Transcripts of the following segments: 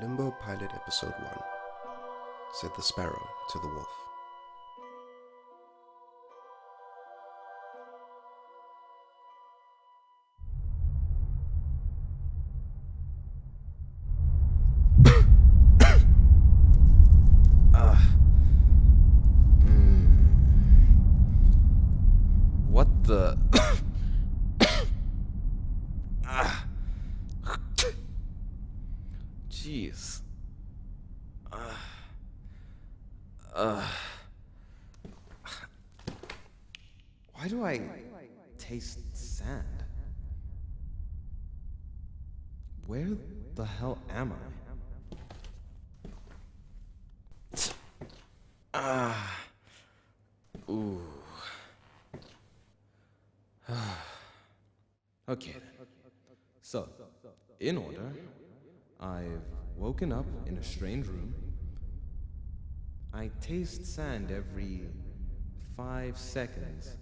Limbo Pilot Episode 1, said the sparrow to the wolf. What the... Jeez. Why do I taste sand? Where the hell am I? Ooh. Okay. So, in order, I've woken up in a strange room. I taste sand every 5 seconds,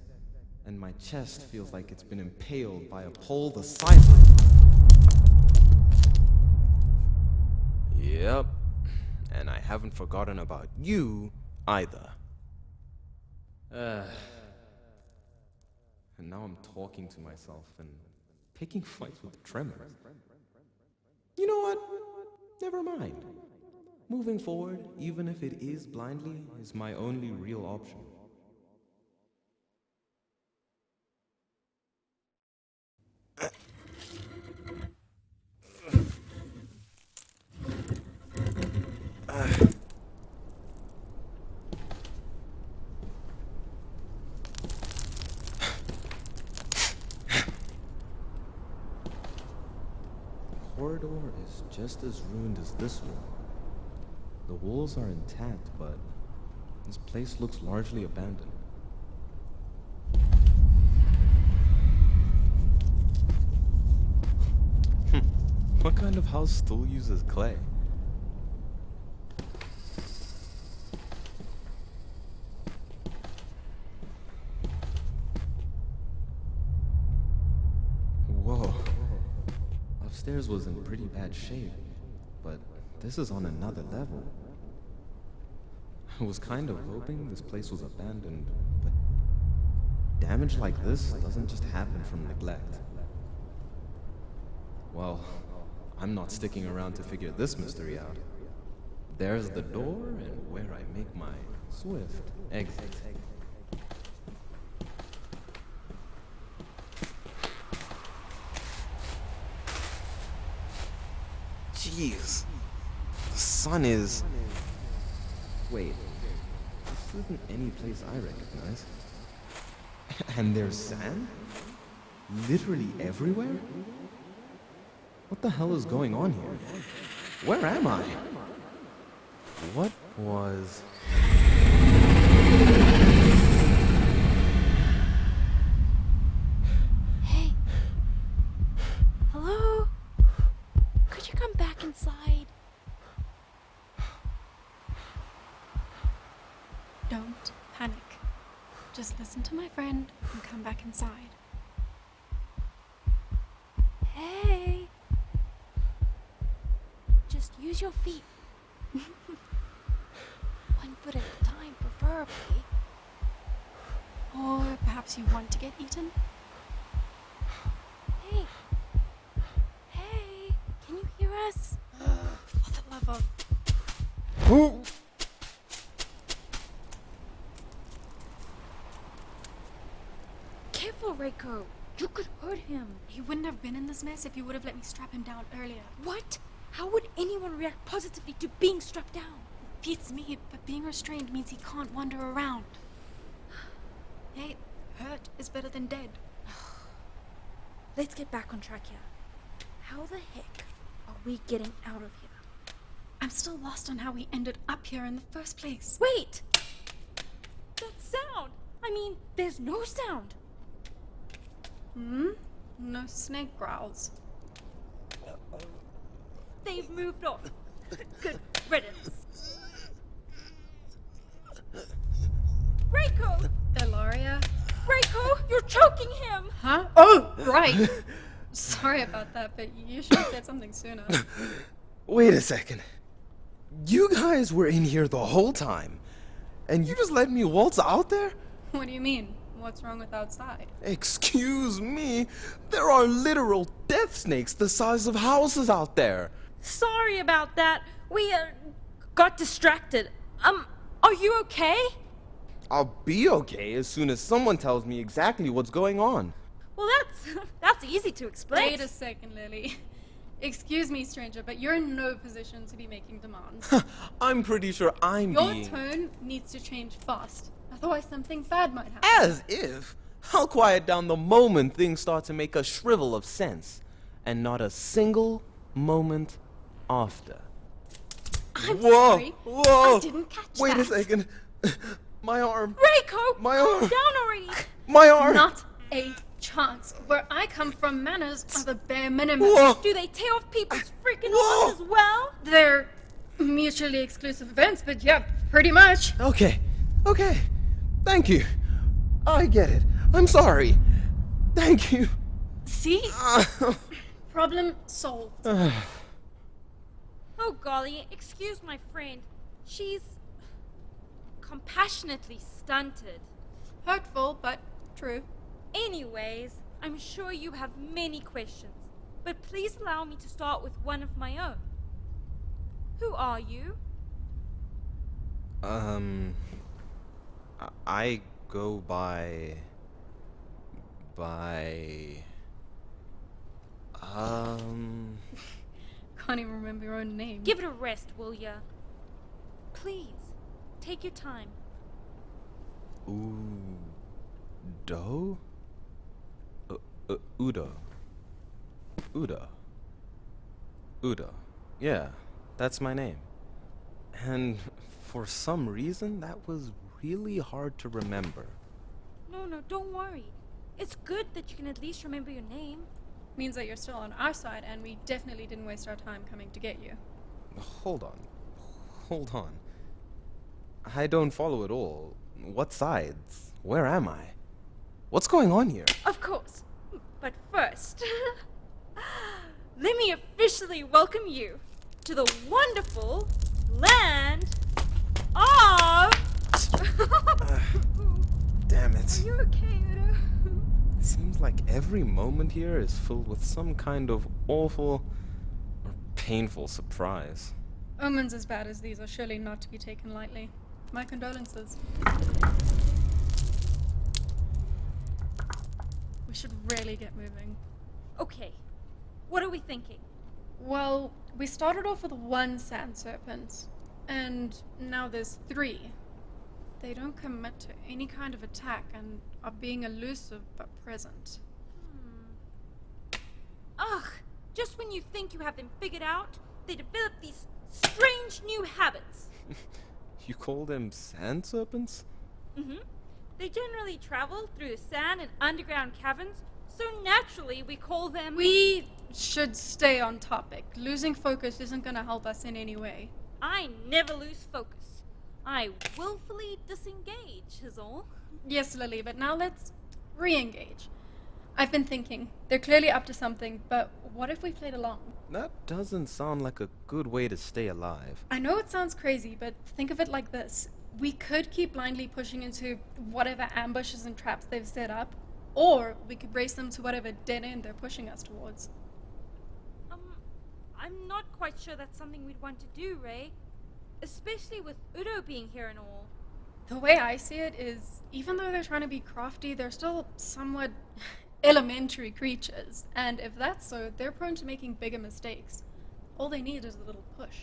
and my chest feels like it's been impaled by a pole the size of... Yep. And I haven't forgotten about you either. And now I'm talking to myself and picking fights with tremors. You know what? Never mind. Moving forward, even if it is blindly, is my only real option. The corridor is just as ruined as this one. The walls are intact, but this place looks largely abandoned. What kind of house still uses clay? Whoa. Upstairs was in pretty bad shape, but this is on another level. I was kind of hoping this place was abandoned, but damage like this doesn't just happen from neglect. Well, I'm not sticking around to figure this mystery out. There's the door and where I make my swift exit. Jeez. The sun is... Wait. This isn't any place I recognize. And there's sand? Literally everywhere? What the hell is going on here? Where am I? What was... Hey. Hello? Could you come back inside? Don't panic. Just listen to my friend and come back inside. Hey. Just use your feet. 1 foot at a time, preferably. Or perhaps you want to get eaten? Hey. Hey, can you hear us? For the love of... Who? Careful, Reiko. You could hurt him. He wouldn't have been in this mess if you would have let me strap him down earlier. What? How would anyone react positively to being strapped down? Beats me, but being restrained means he can't wander around. Hey, hurt is better than dead. Let's get back on track here. How the heck are we getting out of here? I'm still lost on how we ended up here in the first place. Wait! That sound! I mean, there's no sound. No snake growls. They've moved off. Good riddance. Reiko! Ilaria? Reiko, you're choking him! Huh? Oh, right. Sorry about that, but you should have said something sooner. Wait a second. You guys were in here the whole time, and you just let me waltz out there? What do you mean? What's wrong with outside? Excuse me, there are literal death snakes the size of houses out there. Sorry about that. We, got distracted. Are you okay? I'll be okay as soon as someone tells me exactly what's going on. Well, that's easy to explain. Wait a second, Lily. Excuse me, stranger, but you're in no position to be making demands. I'm pretty sure I'm Your being... tone needs to change fast. Otherwise, something bad might happen. As if. I'll quiet down the moment things start to make a shrivel of sense. And not a single moment after. I'm Whoa! sorry. Whoa! I didn't catch Wait that. a second. My arm. Reiko, My calm arm. down already. My arm. Not a chance. Where I come from, manners are the bare minimum. Whoa! Do they tear off people's freaking Whoa. arms as well? They're mutually exclusive events, but yeah, pretty much. Okay. Thank you. I get it. I'm sorry. Thank you. See? Problem solved. Oh golly, excuse my friend. She's compassionately stunted. Hurtful, but true. Anyways, I'm sure you have many questions, but please allow me to start with one of my own. Who are you? I go by... Can't even remember your own name. Give it a rest, will ya? Please, take your time. Udo? Udo. Udo. Yeah, that's my name. And for some reason, that was really hard to remember. No, don't worry. It's good that you can at least remember your name. Means that you're still on our side, and we definitely didn't waste our time coming to get you. Hold on. I don't follow at all. What sides? Where am I? What's going on here? Of course. But first, let me officially welcome you to the wonderful land of... Damn it. Are you okay, Udo? Seems like every moment here is filled with some kind of awful or painful surprise. Omens as bad as these are surely not to be taken lightly. My condolences. We should really get moving. Okay, what are we thinking? Well, we started off with one sand serpent, and now there's 3. They don't commit to any kind of attack and are being elusive but present. Ugh, just when you think you have them figured out, they develop these strange new habits. You call them sand serpents? They generally travel through sand and underground caverns, so naturally we call them... We should stay on topic. Losing focus isn't gonna help us in any way. I never lose focus. I willfully disengage, is all. Yes, Lily, but now let's re-engage. I've been thinking, they're clearly up to something, but what if we played along? That doesn't sound like a good way to stay alive. I know it sounds crazy, but think of it like this. We could keep blindly pushing into whatever ambushes and traps they've set up, or we could race them to whatever dead end they're pushing us towards. I'm not quite sure that's something we'd want to do, Ray. Especially with Udo being here and all. The way I see it is, even though they're trying to be crafty, they're still somewhat elementary creatures, and if that's so, they're prone to making bigger mistakes. All they need is a little push.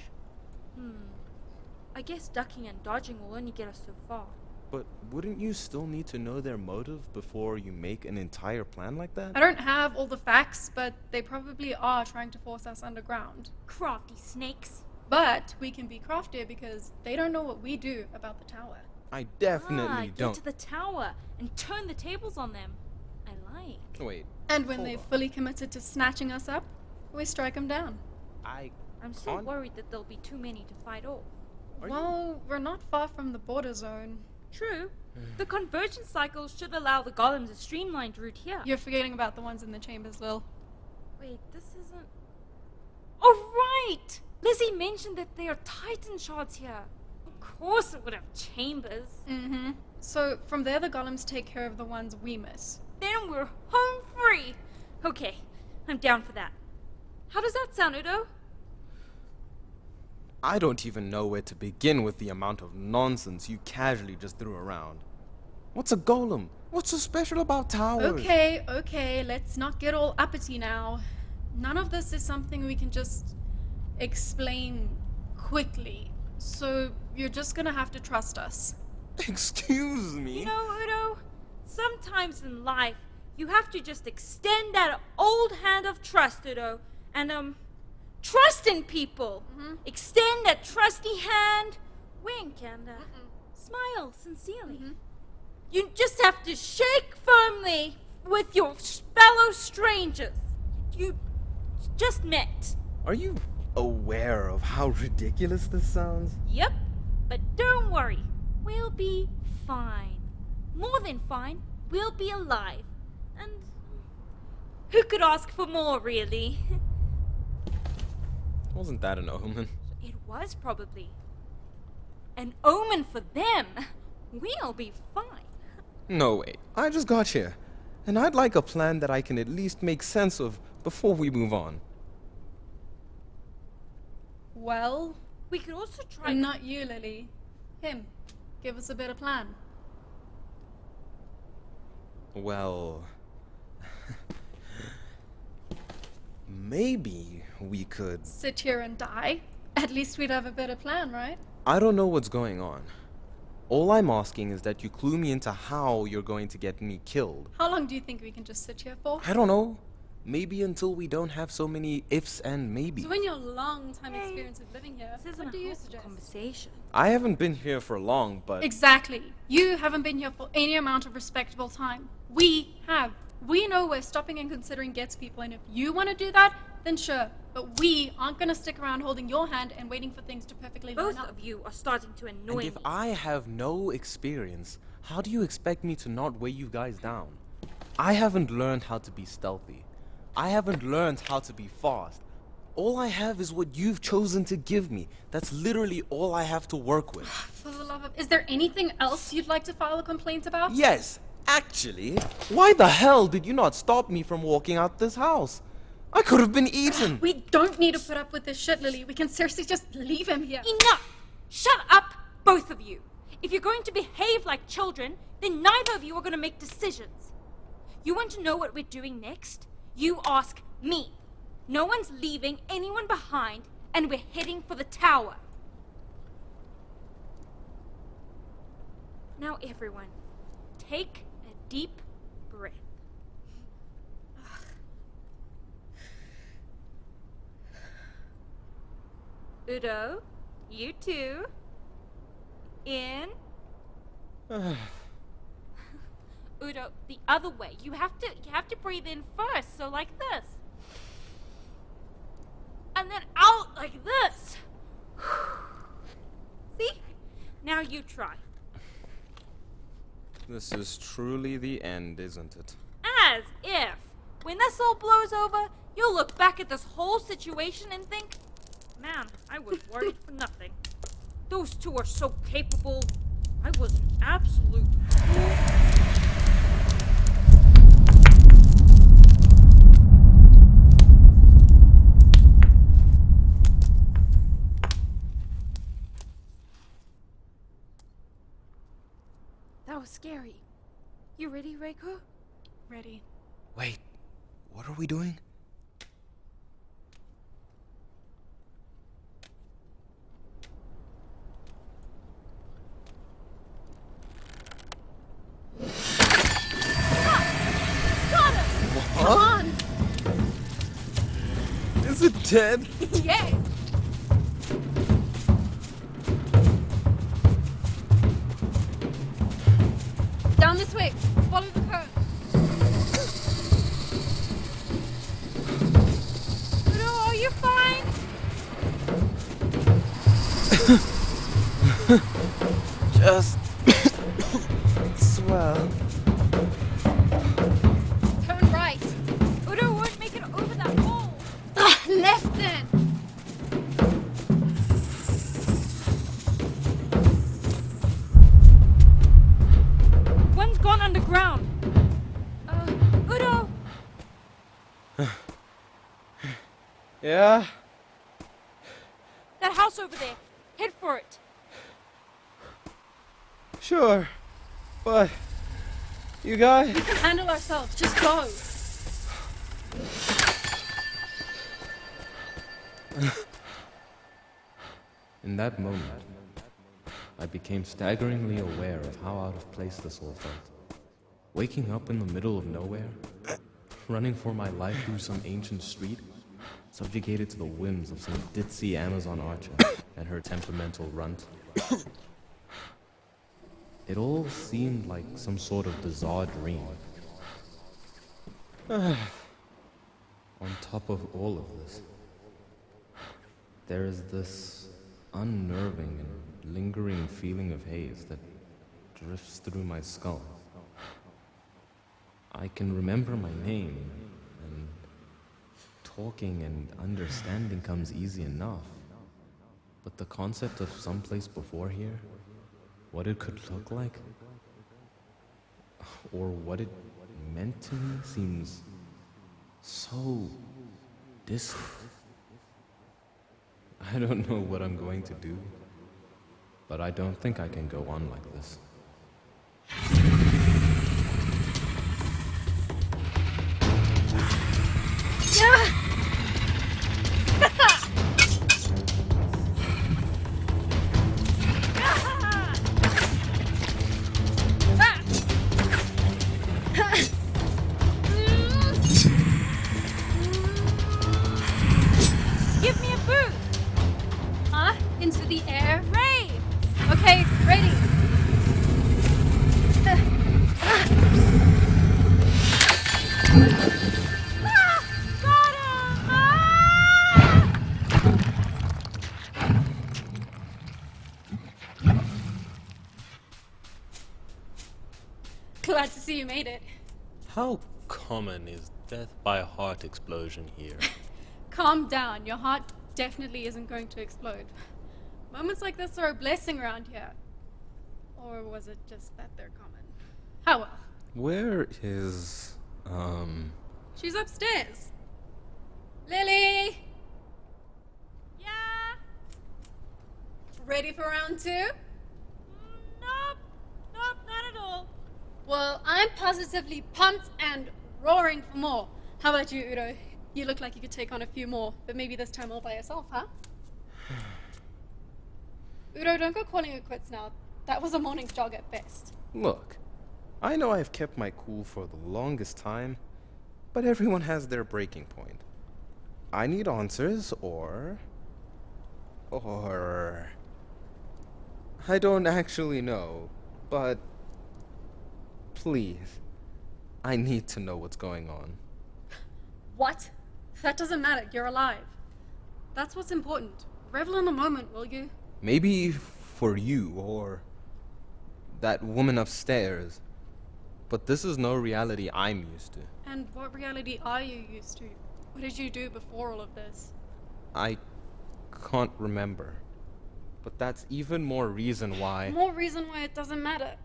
I guess ducking and dodging will only get us so far. But wouldn't you still need to know their motive before you make an entire plan like that? I don't have all the facts, but they probably are trying to force us underground. Crafty snakes. But we can be craftier because they don't know what we do about the tower. I definitely Get don't. to the tower and turn the tables on them. I like. Wait, And when Hold they've on. fully committed to snatching us up, we strike them down. I'm still Can't- worried that there'll be too many to fight off. Well, we're not far from the border zone. True. The convergence cycle should allow the golems a streamlined route here. You're forgetting about the ones in the chambers, Lil. Wait, this isn't... Oh, right! Lizzie mentioned that there are Titan shards here. Of course it would have chambers. Mm-hmm. So from there the golems take care of the ones we miss. Then we're home free! Okay, I'm down for that. How does that sound, Udo? I don't even know where to begin with the amount of nonsense you casually just threw around. What's a golem? What's so special about towers? Okay, let's not get all uppity now. None of this is something we can just explain quickly. So you're just gonna have to trust us. Excuse me? You know, Udo, sometimes in life, you have to just extend that old hand of trust, Udo, and, trust in people. Mm-hmm. Extend that trusty hand, wink, and, smile sincerely. Mm-hmm. You just have to shake firmly with your fellow strangers you just met. Are you aware of how ridiculous this sounds? Yep, but don't worry. We'll be fine. More than fine. We'll be alive. And who could ask for more, really? Wasn't that an omen? It was probably an omen for them. We'll be fine. No, wait. I just got here. And I'd like a plan that I can at least make sense of before we move on. Well, We could also try. not you, Lily. Him. Give us a better plan. Well... maybe we could... Sit here and die. At least we'd have a better plan, right? I don't know what's going on. All I'm asking is that you clue me into how you're going to get me killed. How long do you think we can just sit here for? I don't know. Maybe until we don't have so many ifs and maybes. So in your long time Hey, experience of living here, This isn't what a do you helpful suggest? conversation. I haven't been here for long, but... Exactly. You haven't been here for any amount of respectable time. We have. We know where stopping and considering gets people, and if you want to do that, then sure. But we aren't going to stick around holding your hand and waiting for things to perfectly line Both up. of you are starting to annoy And if me. I have no experience, how do you expect me to not weigh you guys down? I haven't learned how to be stealthy. I haven't learned how to be fast. All I have is what you've chosen to give me. That's literally all I have to work with. For the love of... Is there anything else you'd like to file a complaint about? Yes, actually. Why the hell did you not stop me from walking out this house? I could have been eaten. We don't need to put up with this shit, Lily. We can seriously just leave him here. Enough! Shut up, both of you. If you're going to behave like children, then neither of you are going to make decisions. You want to know what we're doing next? You ask me. No one's leaving anyone behind, and we're heading for the tower. Now, everyone, take a deep breath. Udo, you too. In. Udo, the other way. You have to breathe in first, so like this. And then out like this. See? Now you try. This is truly the end, isn't it? As if. When this all blows over, you'll look back at this whole situation and think, man, I was worried for nothing. Those two are so capable. I was an absolute fool. That was scary. You ready, Reiko? Ready. Wait, what are we doing? Come on! Is it dead? Yes! Down this way. Follow the curve. Udo, are you fine? Just... swell. Turn right. Udo won't make it over that hole. Left then. Yeah? That house over there. Head for it. Sure. But... you guys... We can handle ourselves. Just go. In that moment, I became staggeringly aware of how out of place this all felt. Waking up in the middle of nowhere, running for my life through some ancient street, subjugated to the whims of some ditzy Amazon archer and her temperamental runt. It all seemed like some sort of bizarre dream. On top of all of this, there is this unnerving and lingering feeling of haze that drifts through my skull. I can remember my name, and talking and understanding comes easy enough. But the concept of someplace before here, what it could look like, or what it meant to me, seems so distant. I don't know what I'm going to do, but I don't think I can go on like this. Give me a boost. Huh? Into the air? Ray. Okay, ready. Got him. Glad to see you made it. How common is death by heart explosion here? Calm down. Your heart definitely isn't going to explode. Moments like this are a blessing around here. Or was it just that they're common? How well? Where is, She's upstairs. Lily! Yeah. Ready for round 2? Nope. Nope, not at all. Well, I'm positively pumped and roaring for more. How about you, Udo? You look like you could take on a few more, but maybe this time all by yourself, huh? Udo, don't go calling it quits now. That was a morning's jog at best. Look, I know I've kept my cool for the longest time, but everyone has their breaking point. I need answers, or... I don't actually know, but... please, I need to know what's going on. What? That doesn't matter. You're alive. That's what's important. Revel in the moment, will you? Maybe for you, or that woman upstairs, but this is no reality I'm used to. And what reality are you used to? What did you do before all of this? I can't remember, but that's even more reason why... More reason why it doesn't matter.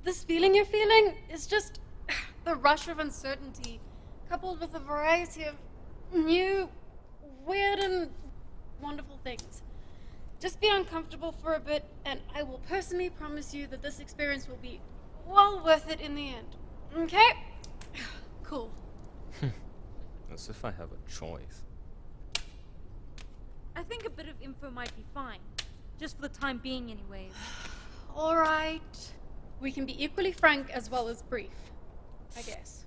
This feeling you're feeling is just the rush of uncertainty, coupled with a variety of new, weird, and wonderful things. Just be uncomfortable for a bit, and I will personally promise you that this experience will be well worth it in the end. Okay? Cool. As if I have a choice. I think a bit of info might be fine. Just for the time being, anyways. All right. We can be equally frank as well as brief, I guess.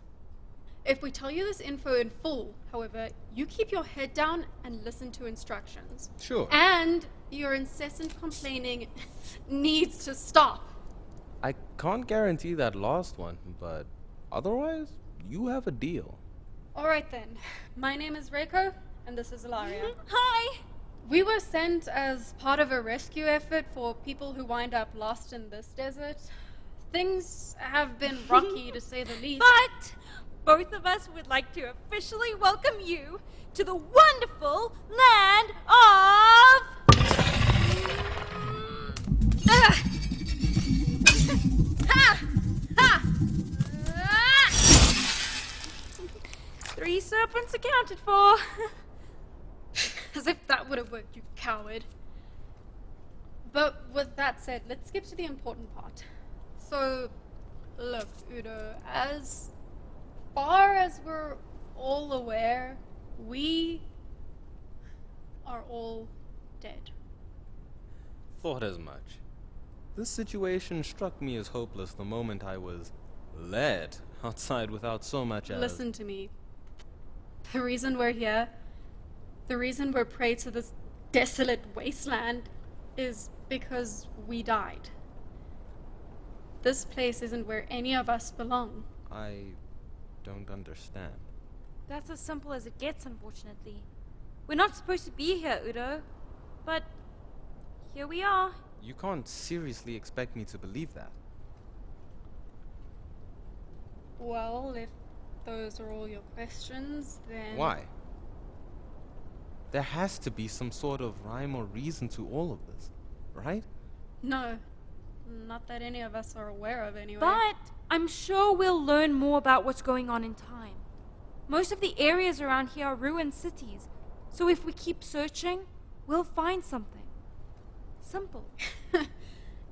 If we tell you this info in full, however, you keep your head down and listen to instructions. Sure. And your incessant complaining needs to stop. I can't guarantee that last one, but otherwise, you have a deal. All right then. My name is Reiko, and this is Ilaria. Hi. We were sent as part of a rescue effort for people who wind up lost in this desert. Things have been rocky, to say the least. But both of us would like to officially welcome you to the wonderful land of... Ha! Ha! Ah! 3 serpents accounted for. As if that would have worked, you coward. But with that said, let's skip to the important part. So, look, Udo, as far as we're all aware, we are all dead. Thought as much. This situation struck me as hopeless the moment I was led outside without so much as... Listen to me. The reason we're here, the reason we're prey to this desolate wasteland, is because we died. This place isn't where any of us belong. I don't understand. That's as simple as it gets, unfortunately. We're not supposed to be here, Udo. But here we are. You can't seriously expect me to believe that. Well, if those are all your questions, then... Why? There has to be some sort of rhyme or reason to all of this, right? No. Not that any of us are aware of, anyway. But I'm sure we'll learn more about what's going on in time. Most of the areas around here are ruined cities, so if we keep searching, we'll find something. Simple.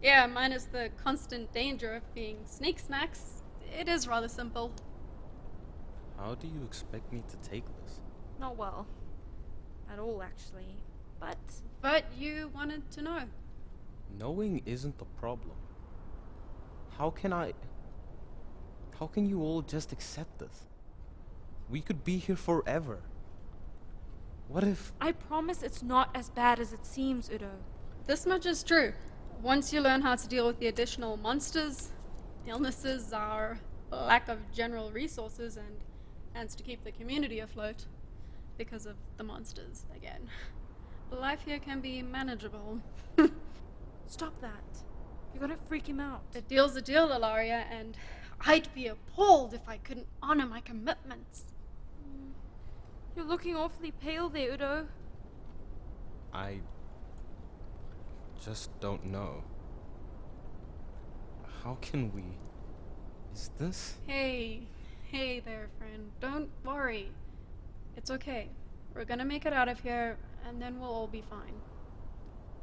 Yeah, minus the constant danger of being snake snacks, it is rather simple. How do you expect me to take this? Not well. At all, actually. But you wanted to know. Knowing isn't the problem. How can you all just accept this? We could be here forever. What if... I promise it's not as bad as it seems, Udo. This much is true. Once you learn how to deal with the additional monsters, illnesses, our lack of general resources, and to keep the community afloat, because of the monsters, again, life here can be manageable. Stop that. You're gonna freak him out. A deal's a deal, Ilaria, and I'd be appalled if I couldn't honor my commitments. You're looking awfully pale there, Udo. I just don't know. How can we... Is this... Hey there, friend. Don't worry. It's okay. We're gonna make it out of here, and then we'll all be fine.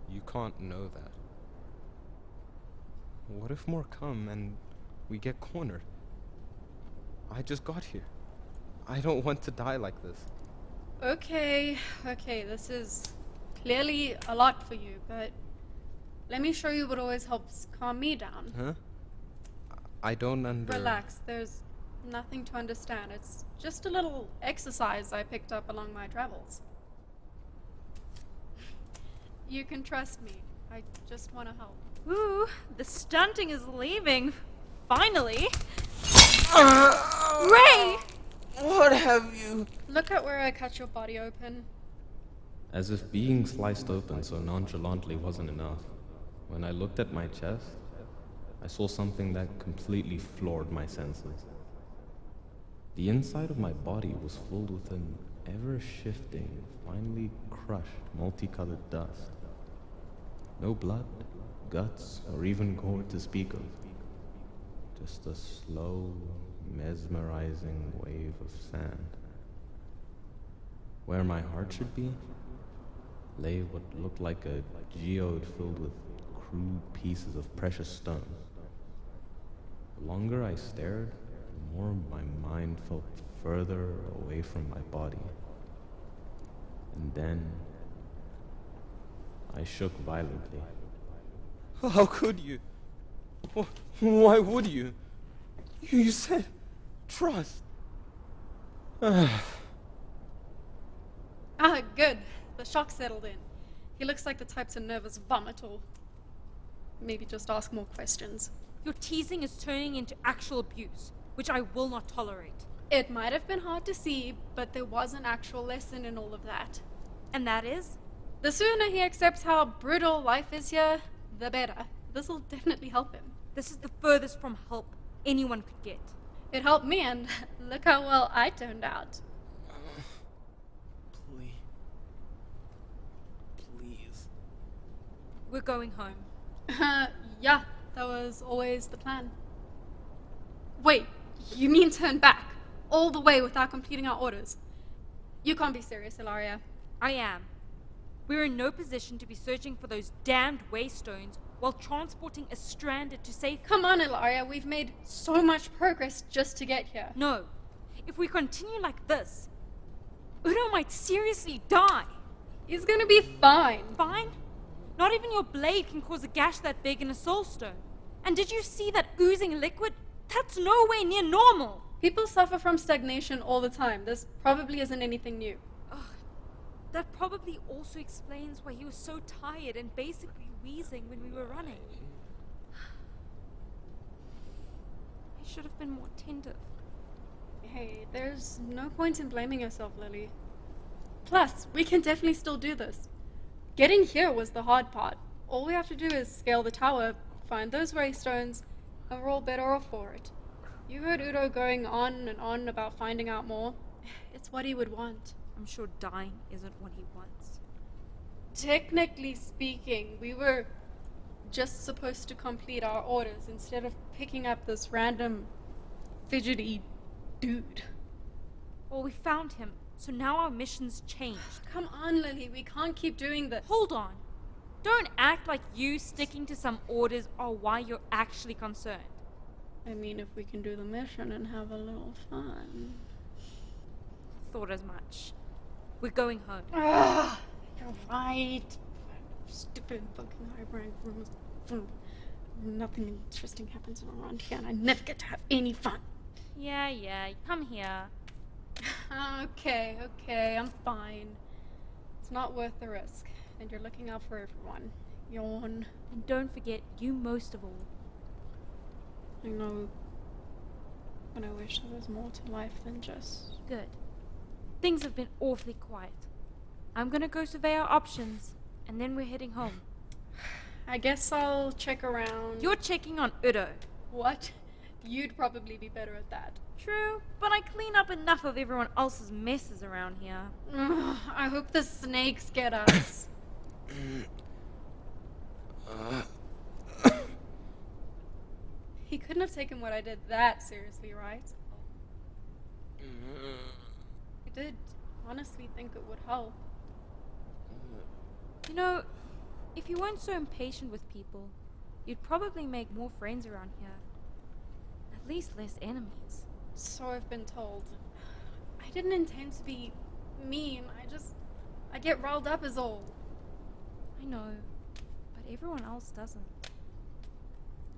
You can't know that. What if more come and we get cornered? I just got here. I don't want to die like this. Okay, this is clearly a lot for you, but let me show you what always helps calm me down. Huh? I don't Relax, there's nothing to understand. It's just a little exercise I picked up along my travels. You can trust me. I just want to help. Ooh, the stunting is leaving. Finally. Ray! What have you... Look at where I cut your body open. As if being sliced open so nonchalantly wasn't enough, when I looked at my chest, I saw something that completely floored my senses. The inside of my body was filled with an ever-shifting, finely crushed, multicolored dust. No blood, guts, or even gore to speak of. Just a slow, mesmerizing wave of sand. Where my heart should be, lay what looked like a geode filled with crude pieces of precious stone. The longer I stared, the more my mind felt further away from my body. And then I shook violently. How could you? Why would you? You said trust. Good. The shock settled in. He looks like the type to nervous vomit or maybe just ask more questions. Your teasing is turning into actual abuse, which I will not tolerate. It might have been hard to see, but there was an actual lesson in all of that. And that is? The sooner he accepts how brutal life is here, the better. This'll definitely help him. This is the furthest from help anyone could get. It helped me, and look how well I turned out. Please. We're going home. Yeah, that was always the plan. Wait, you mean turn back? All the way without completing our orders? You can't be serious, Ilaria. I am. We're in no position to be searching for those damned waystones while transporting a stranded to safety. Come on, Ilaria, we've made so much progress just to get here. No. If we continue like this, Udo might seriously die. He's gonna be fine. Fine? Not even your blade can cause a gash that big in a soul stone. And did you see that oozing liquid? That's nowhere near normal. People suffer from stagnation all the time. This probably isn't anything new. That probably also explains why he was so tired and basically wheezing when we were running. I should have been more attentive. Hey, there's no point in blaming yourself, Lily. Plus, we can definitely still do this. Getting here was the hard part. All we have to do is scale the tower, find those waystones, and we're all better off for it. You heard Udo going on and on about finding out more. It's what he would want. I'm sure dying isn't what he wants. Technically speaking, we were just supposed to complete our orders instead of picking up this random fidgety dude. Well, we found him, so now our mission's changed. Come on, Lily, we can't keep doing this. Hold on. Don't act like you sticking to some orders are why you're actually concerned. I mean, if we can do the mission and have a little fun. Thought as much. We're going home. You're right. Stupid fucking high-rank rooms. Nothing interesting happens around here, and I never get to have any fun. Yeah, come here. Okay, I'm fine. It's not worth the risk, and you're looking out for everyone. Yawn. And don't forget, you most of all. I know, but I wish there was more to life than just... Good. Things have been awfully quiet. I'm gonna go survey our options, and then we're heading home. I guess I'll check around. You're checking on Udo. What? You'd probably be better at that. True, but I clean up enough of everyone else's messes around here. I hope the snakes get us. He couldn't have taken what I did that seriously, right? I did honestly think it would help. You know, if you weren't so impatient with people, you'd probably make more friends around here. At least less enemies. So I've been told. I didn't intend to be mean. I get riled up is all. I know, but everyone else doesn't.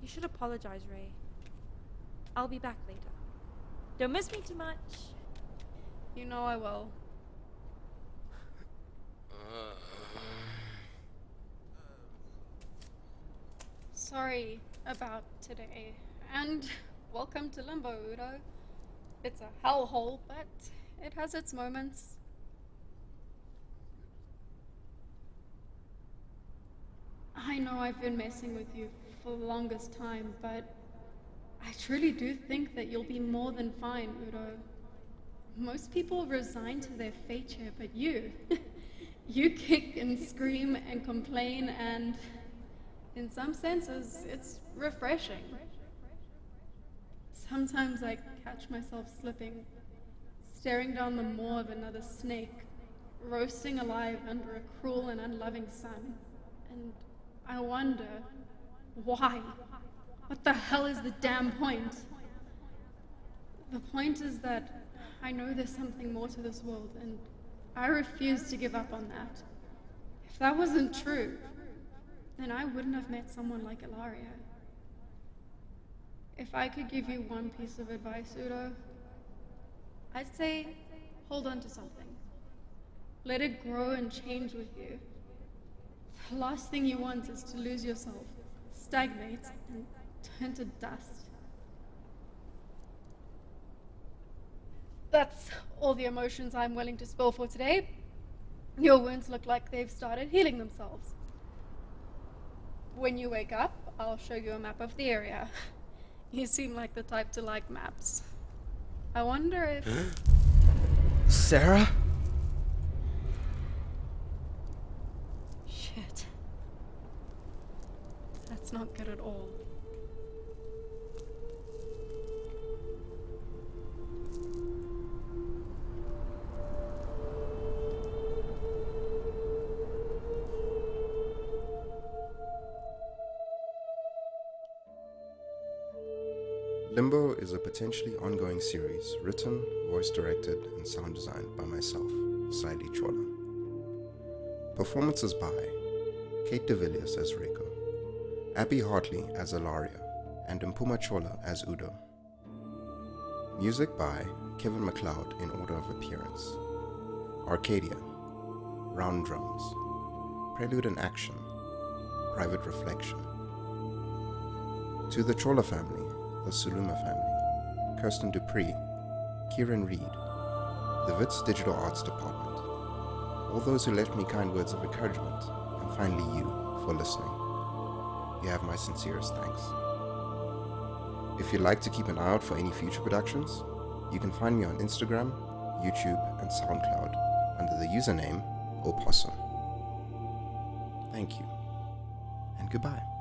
You should apologize, Ray. I'll be back later. Don't miss me too much. You know I will. Sorry about today, and welcome to Limbo, Udo. It's a hellhole, but it has its moments. I know I've been messing with you for the longest time, but I truly do think that you'll be more than fine, Udo. Most people resign to their fate here, but you, you kick and scream and complain, and in some senses, it's refreshing. Sometimes I catch myself slipping, staring down the maw of another snake, roasting alive under a cruel and unloving sun, and I wonder, why? What the hell is the damn point? The point is that I know there's something more to this world, and I refuse to give up on that. If that wasn't true, then I wouldn't have met someone like Ilaria. If I could give you one piece of advice, Udo, I'd say hold on to something. Let it grow and change with you. The last thing you want is to lose yourself, stagnate, and turn to dust. That's all the emotions I'm willing to spill for today. Your wounds look like they've started healing themselves. When you wake up, I'll show you a map of the area. You seem like the type to like maps. I wonder if... Sarah? Shit. That's not good at all. Limbo is a potentially ongoing series written, voice directed, and sound designed by myself, Mpuma Chola. Performances by Kate de Villiers as Reiko, Abby Hartley as Ilaria, and Mpuma Chola as Udo. Music by Kevin MacLeod in order of appearance. Arcadia, Round Drums, Prelude and Action, Private Reflection. To the Chola family, the Suluma family, Kirsten Dupree, Kieran Reed, the Wits Digital Arts Department, all those who left me kind words of encouragement, and finally you for listening. You have my sincerest thanks. If you'd like to keep an eye out for any future productions, you can find me on Instagram, YouTube, and SoundCloud under the username Opossum. Thank you, and goodbye.